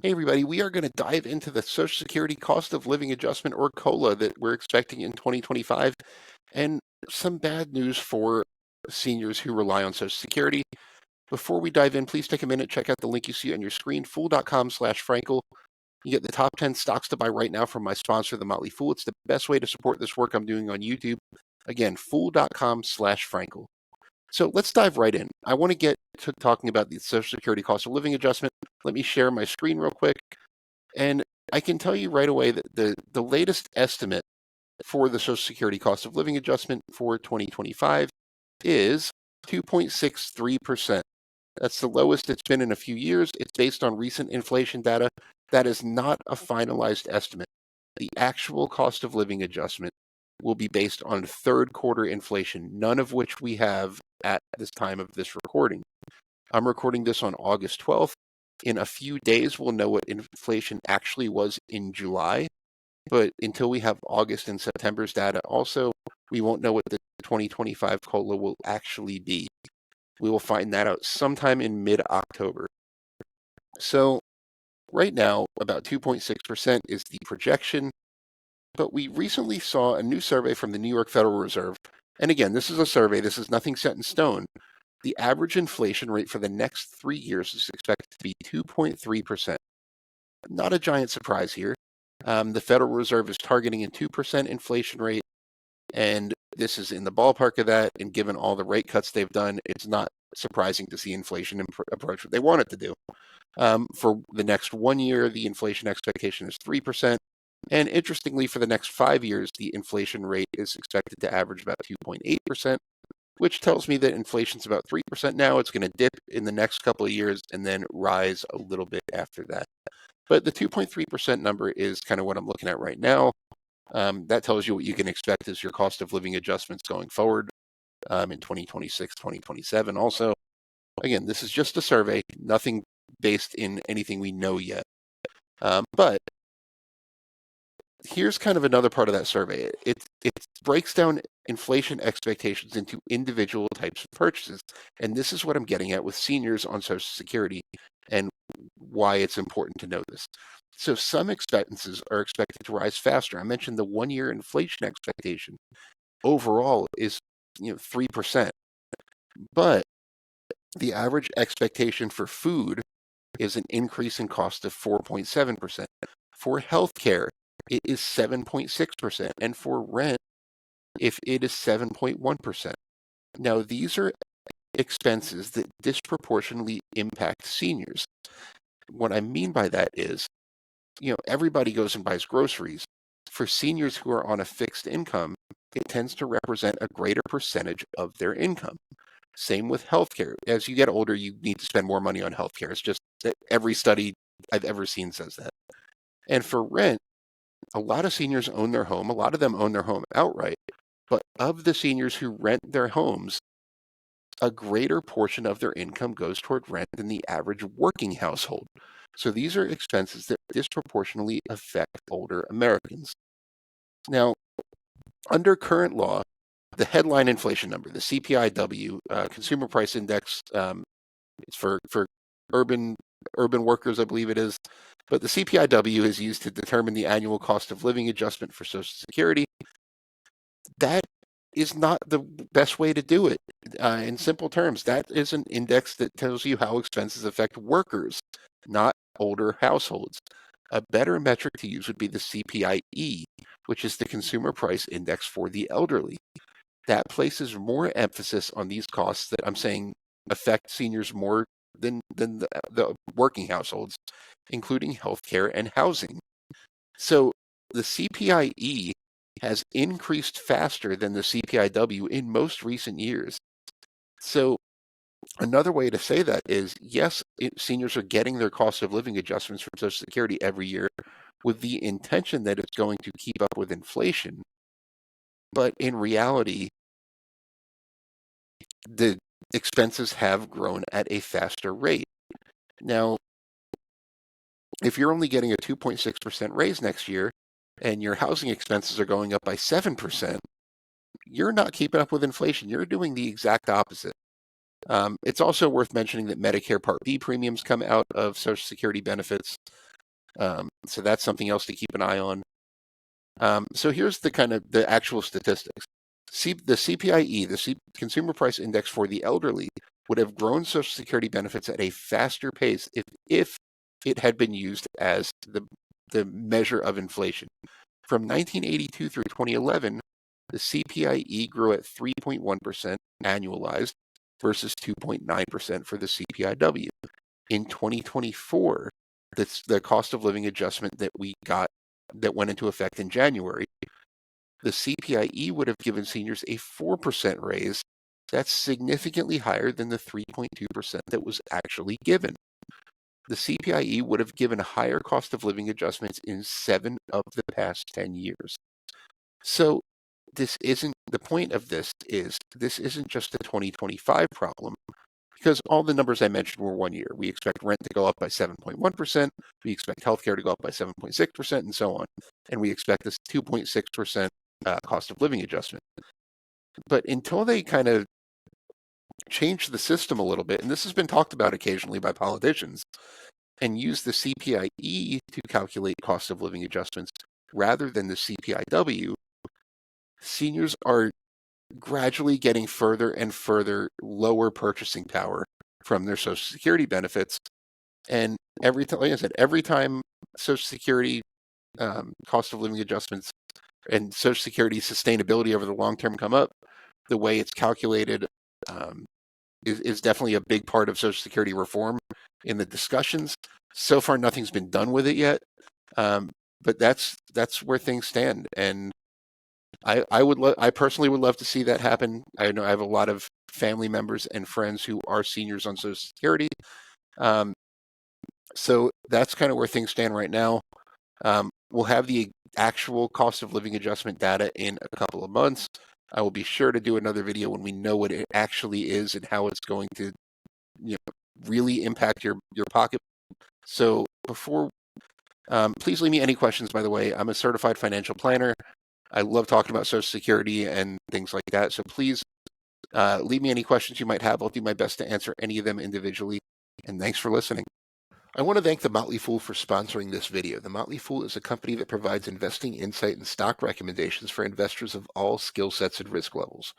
Hey everybody, we are going to dive into the Social Security Cost of Living Adjustment or COLA that we're expecting in 2025 and some bad news for seniors who rely on Social Security. Before we dive in, please take a minute, check out the link you see on your screen, fool.com/Frankel. You get the top 10 stocks to buy right now from my sponsor, The Motley Fool. It's the best way to support this work I'm doing on YouTube. Again, fool.com/Frankel. So let's dive right in. I want to get to talking about the Social Security Cost of Living Adjustment. Let me share my screen real quick. And I can tell you right away that the latest estimate for the Social Security Cost of Living Adjustment for 2025 is 2.63%. That's the lowest it's been in a few years. It's based on recent inflation data. That is not a finalized estimate. The actual cost of living adjustment will be based on third quarter inflation, none of which we have at this time of this recording. I'm recording this on August 12th. In a few days, we'll know what inflation actually was in July. But until we have August and September's data, also, we won't know what the 2025 COLA will actually be. We will find that out sometime in mid-October. So right now, about 2.6% is the projection. But we recently saw a new survey from the New York Federal Reserve. And again, this is a survey. This is nothing set in stone. The average inflation rate for the next 3 years is expected to be 2.3%. Not a giant surprise here. The Federal Reserve is targeting a 2% inflation rate, and this is in the ballpark of that. And given all the rate cuts they've done, it's not surprising to see inflation approach what they want it to do. For the next 1 year, the inflation expectation is 3%. And interestingly, for the next 5 years, the inflation rate is expected to average about 2.8%. Which tells me that inflation's about 3% now. It's going to dip in the next couple of years and then rise a little bit after that. But the 2.3% number is kind of what I'm looking at right now. That tells you what you can expect as your cost of living adjustments going forward in 2026, 2027. Also, again, this is just a survey, nothing based in anything we know yet. But here's kind of another part of that survey. It breaks down inflation expectations into individual types of purchases. And this is what I'm getting at with seniors on Social Security and why it's important to know this. So some expenses are expected to rise faster. I mentioned the 1 year inflation expectation overall is 3%. But the average expectation for food is an increase in cost of 4.7%. For healthcare, it is 7.6%, and for rent, if it is 7.1%. Now, these are expenses that disproportionately impact seniors. What I mean by that is, everybody goes and buys groceries. For seniors who are on a fixed income, it tends to represent a greater percentage of their income. Same with healthcare. As you get older, you need to spend more money on healthcare. It's just that every study I've ever seen says that. And for rent, a lot of seniors own their home. A lot of them own their home outright. But of the seniors who rent their homes, a greater portion of their income goes toward rent than the average working household. So these are expenses that disproportionately affect older Americans. Now, under current law, the headline inflation number, the CPIW, Consumer Price Index, it's for urban workers, I believe it is. But the CPIW is used to determine the annual cost of living adjustment for Social Security. That is not the best way to do it. In simple terms, that is an index that tells you how expenses affect workers, not older households. A better metric to use would be the CPIE, which is the Consumer Price Index for the elderly. That places more emphasis on these costs that I'm saying affect seniors more than the working households, including healthcare and housing. So the CPIE has increased faster than the CPIW in most recent years. So another way to say that is, yes, seniors are getting their cost of living adjustments from Social Security every year with the intention that it's going to keep up with inflation. But in reality, the expenses have grown at a faster rate. Now, if you're only getting a 2.6% raise next year and your housing expenses are going up by 7%, you're not keeping up with inflation. You're doing the exact opposite. It's also worth mentioning that Medicare Part B premiums come out of Social Security benefits. So that's something else to keep an eye on. So here's the actual statistics. The CPIE, the Consumer Price Index for the elderly, would have grown Social Security benefits at a faster pace if it had been used as the measure of inflation. From 1982 through 2011, the CPIE grew at 3.1% annualized versus 2.9% for the CPIW. In 2024, the cost of living adjustment that went into effect in January, the CPIE would have given seniors a 4% raise. That's significantly higher than the 3.2% that was actually given. The CPIE would have given higher cost of living adjustments in 7 of the past 10 years. So this isn't the point of this isn't just a 2025 problem, because all the numbers I mentioned were 1 year. We expect rent to go up by 7.1%, we expect healthcare to go up by 7.6%, and so on. And we expect this 2.6% cost of living adjustment. But until they kind of change the system a little bit, and this has been talked about occasionally by politicians, and use the CPIE to calculate cost of living adjustments rather than the CPIW, seniors are gradually getting further and further lower purchasing power from their Social Security benefits. And like I said, every time Social Security cost of living adjustments and Social Security sustainability over the long term come up, the way it's calculated is definitely a big part of Social Security reform in the discussions. So far, nothing's been done with it yet, but that's where things stand. And I personally would love to see that happen. I know I have a lot of family members and friends who are seniors on Social Security. So that's kind of where things stand right now. We'll have the actual cost of living adjustment data in a couple of months. I will be sure to do another video when we know what it actually is and how it's going to, really impact your pocket. So please leave me any questions, by the way. I'm a certified financial planner. I love talking about Social Security and things like that. So please leave me any questions you might have. I'll do my best to answer any of them individually. And thanks for listening. I want to thank The Motley Fool for sponsoring this video. The Motley Fool is a company that provides investing insight and stock recommendations for investors of all skill sets and risk levels.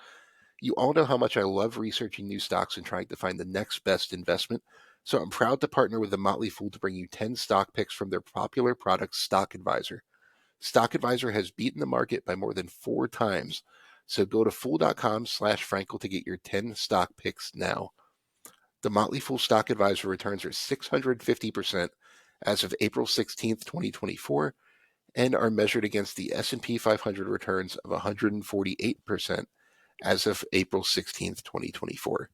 You all know how much I love researching new stocks and trying to find the next best investment. So I'm proud to partner with The Motley Fool to bring you 10 stock picks from their popular product, Stock Advisor. Stock Advisor has beaten the market by more than 4 times. So go to fool.com/Frankel to get your 10 stock picks now. The Motley Fool Stock Advisor returns are 650% as of April 16th, 2024, and are measured against the S&P 500 returns of 148% as of April 16th, 2024.